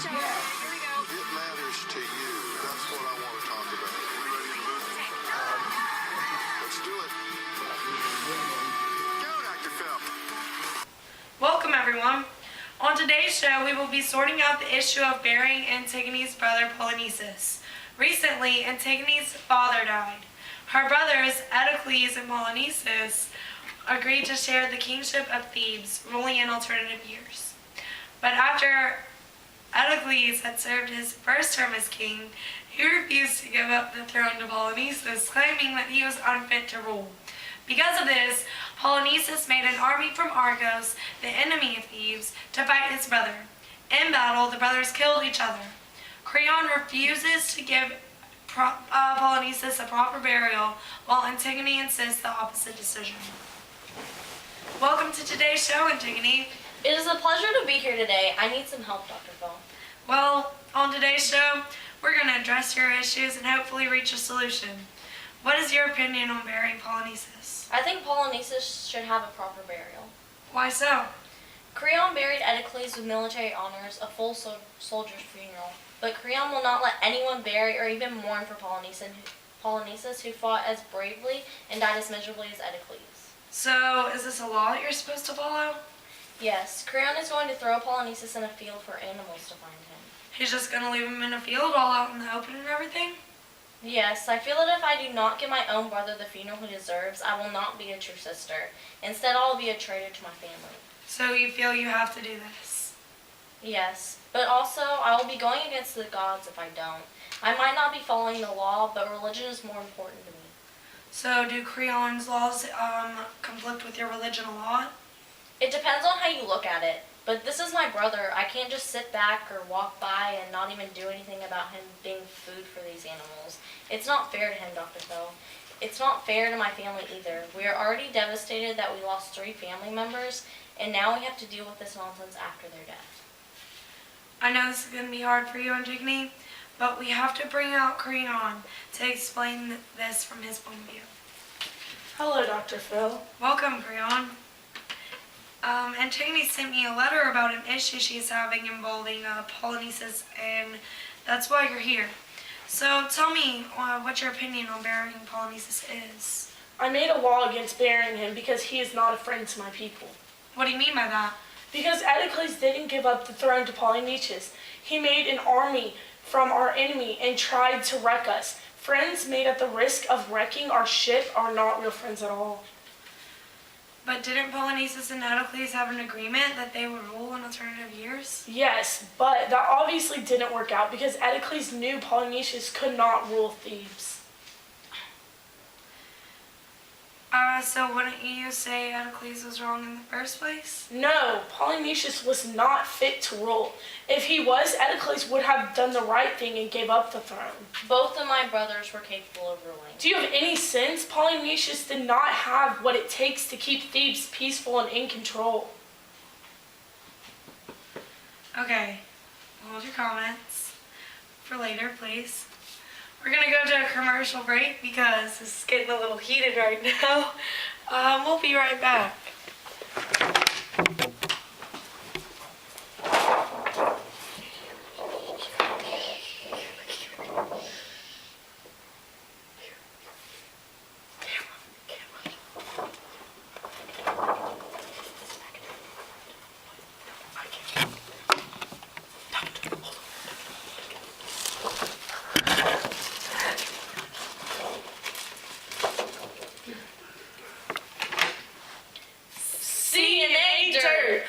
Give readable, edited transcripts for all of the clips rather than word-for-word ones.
show. Yeah. Here we go. It matters to you. That's what I want to talk about. We ready to move? Let's do it. Go, Dr. Phil. Welcome, everyone. On today's show, we will be sorting out the issue of burying Antigone's brother Polynices. Recently, Antigone's father died. Her brothers, Eteocles and Polynices, agreed to share the kingship of Thebes, ruling in alternative years. But after Eteocles had served his first term as king, he refused to give up the throne to Polynices, claiming that he was unfit to rule. Because of this, Polynices made an army from Argos, the enemy of Thebes, to fight his brother. In battle, the brothers killed each other. Creon refuses to give Polynices a proper burial, while Antigone insists the opposite decision. Welcome to today's show, Antigone. It is a pleasure to be here today. I need some help, Dr. Phil. Well, on today's show, we're going to address your issues and hopefully reach a solution. What is your opinion on burying Polynices? I think Polynices should have a proper burial. Why so? Creon buried Eteocles with military honors, a full soldier's funeral. But Creon will not let anyone bury or even mourn for Polynices, who fought as bravely and died as miserably as Eteocles. So, is this a law that you're supposed to follow? Yes, Creon is going to throw Polynices in a field for animals to find him. He's just going to leave him in a field all out in the open and everything? Yes, I feel that if I do not give my own brother the funeral he deserves, I will not be a true sister. Instead, I will be a traitor to my family. So you feel you have to do this? Yes, but also I will be going against the gods if I don't. I might not be following the law, but religion is more important to me. So do Creon's laws conflict with your religion a lot? It depends on how you look at it. But this is my brother. I can't just sit back or walk by and not even do anything about him being food for these animals. It's not fair to him, Dr. Phil. It's not fair to my family either. We are already devastated that we lost 3 family members, and now we have to deal with this nonsense after their death. I know this is going to be hard for you, Antigone, but we have to bring out Creon to explain this from his point of view. Hello, Dr. Phil. Welcome, Creon. Antigone sent me a letter about an issue she's having involving Polynices, and that's why you're here. So tell me what your opinion on burying Polynices is. I made a law against burying him because he is not a friend to my people. What do you mean by that? Because Eteocles didn't give up the throne to Polynices. He made an army from our enemy and tried to wreck us. Friends made at the risk of wrecking our ship are not real friends at all. But didn't Polynices and Eteocles have an agreement that they would rule in alternative years? Yes, but that obviously didn't work out because Eteocles knew Polynices could not rule Thebes. So wouldn't you say Eteocles was wrong in the first place? No, Polynices was not fit to rule. If he was, Eteocles would have done the right thing and gave up the throne. Both of my brothers were capable of ruling. Do you have any sense? Polynices did not have what it takes to keep Thebes peaceful and in control. Okay, hold your comments for later, please. We're going to go to a commercial break because this is getting a little heated right now. We'll be right back.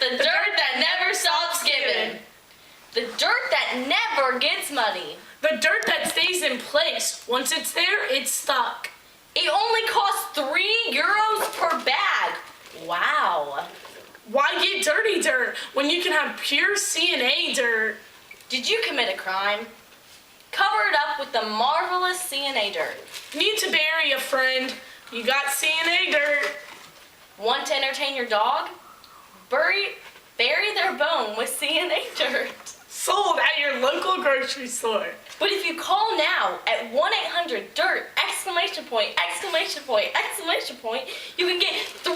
The dirt that never stops giving. The dirt that never gets muddy. The dirt that stays in place. Once it's there, it's stuck. It only costs €3 per bag. Wow. Why get dirty dirt when you can have pure CNA dirt? Did you commit a crime? Cover it up with the marvelous CNA dirt. Need to bury a friend. You got CNA dirt. Want to entertain your dog? Bury their bone with CNA dirt. Sold at your local grocery store. But if you call now at 1-800-DIRT, exclamation point, exclamation point, exclamation point, you can get 3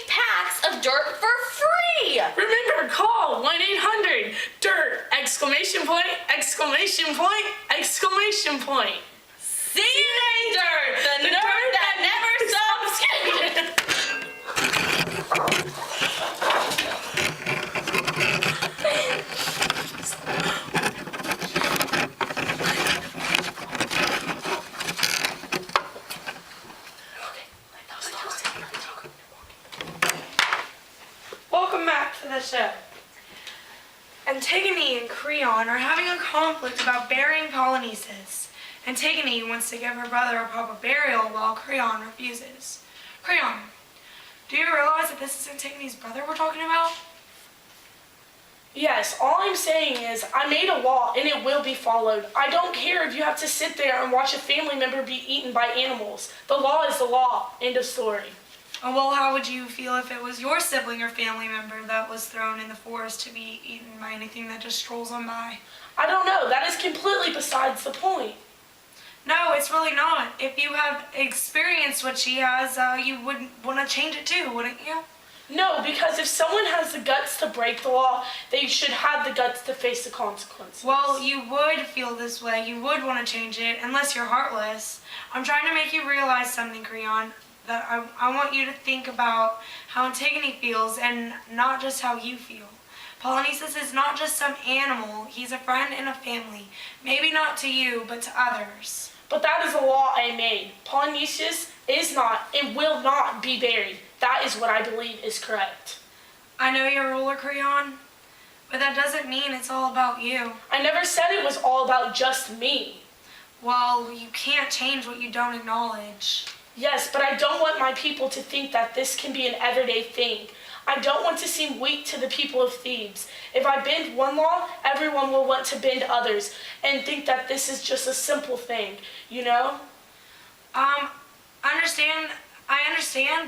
packs of dirt for free. Why? Remember, call 1-800-DIRT! Exclamation point, exclamation point, exclamation point. See you later, the nerd that never stops Welcome back to the show. Antigone and Creon are having a conflict about burying Polynices. Antigone wants to give her brother a proper burial while Creon refuses. Creon, do you realize that this is Antigone's brother we're talking about? Yes, all I'm saying is I made a law and it will be followed. I don't care if you have to sit there and watch a family member be eaten by animals. The law is the law. End of story. Oh, well, how would you feel if it was your sibling or family member that was thrown in the forest to be eaten by anything that just strolls on by? I don't know. That is completely besides the point. No, it's really not. If you have experienced what she has, you would want to change it too, wouldn't you? No, because if someone has the guts to break the law, they should have the guts to face the consequences. Well, you would feel this way. You would want to change it, unless you're heartless. I'm trying to make you realize something, Creon. That I want you to think about how Antigone feels and not just how you feel. Polynices is not just some animal. He's a friend and a family. Maybe not to you, but to others. But that is a law I made. Polynices is not and will not be buried. That is what I believe is correct. I know you're a ruler, Creon, but that doesn't mean it's all about you. I never said it was all about just me. Well, you can't change what you don't acknowledge. Yes, but I don't want my people to think that this can be an everyday thing. I don't want to seem weak to the people of Thebes. If I bend one law, everyone will want to bend others and think that this is just a simple thing, you know? I understand,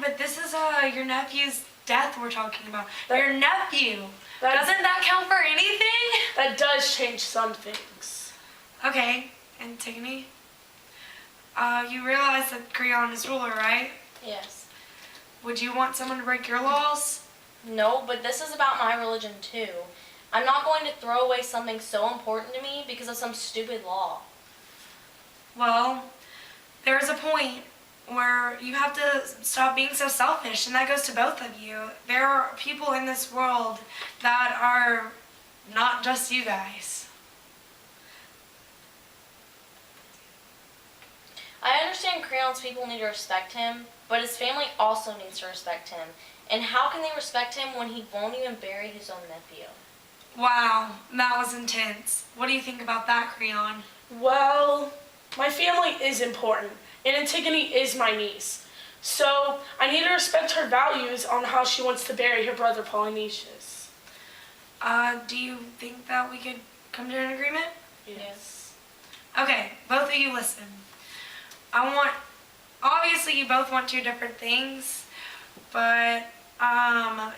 but this is your nephew's death we're talking about. Your nephew. Doesn't that count for anything? That does change some things. Okay, Antigone. You realize that Creon is ruler, right? Yes. Would you want someone to break your laws? No, but this is about my religion too. I'm not going to throw away something so important to me because of some stupid law. Well, there's a point where you have to stop being so selfish, and that goes to both of you. There are people in this world that are not just you guys. I understand Creon's people need to respect him, but his family also needs to respect him. And how can they respect him when he won't even bury his own nephew? Wow, that was intense. What do you think about that, Creon? Well, my family is important, and Antigone is my niece. So I need to respect her values on how she wants to bury her brother Polynices. Do you think that we could come to an agreement? Yes. Okay, both of you listen. Obviously you both want two different things, but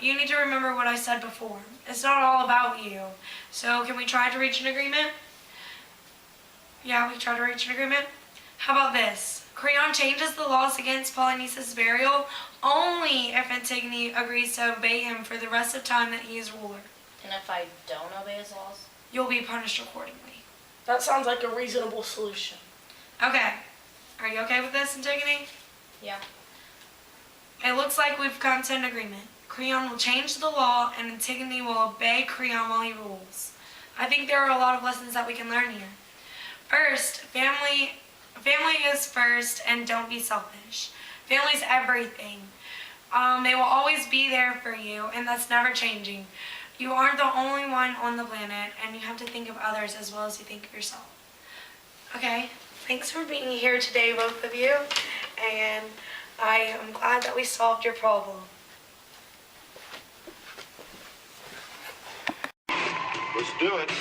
you need to remember what I said before. It's not all about you. So can we try to reach an agreement? Yeah, we try to reach an agreement? How about this? Creon changes the laws against Polynices' burial only if Antigone agrees to obey him for the rest of time that he is ruler. And if I don't obey his laws? You'll be punished accordingly. That sounds like a reasonable solution. Okay. Are you okay with this, Antigone? Yeah. It looks like we've come to an agreement. Creon will change the law, and Antigone will obey Creon while he rules. I think there are a lot of lessons that we can learn here. First, family is first, and don't be selfish. Family's everything. They will always be there for you, and that's never changing. You aren't the only one on the planet, and you have to think of others as well as you think of yourself. Okay? Thanks for being here today, both of you, and I am glad that we solved your problem. Let's do it.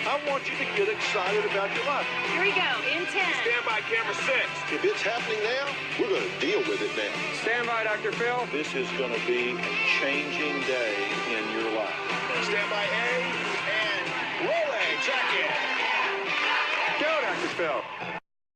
I want you to get excited about your life. Here we go, in 10. Stand by, camera 6. If it's happening now, we're going to deal with it now. Stand by, Dr. Phil. This is going to be a changing day in your life. Stand by A, and roll A, check in. Go, Dr. Phil.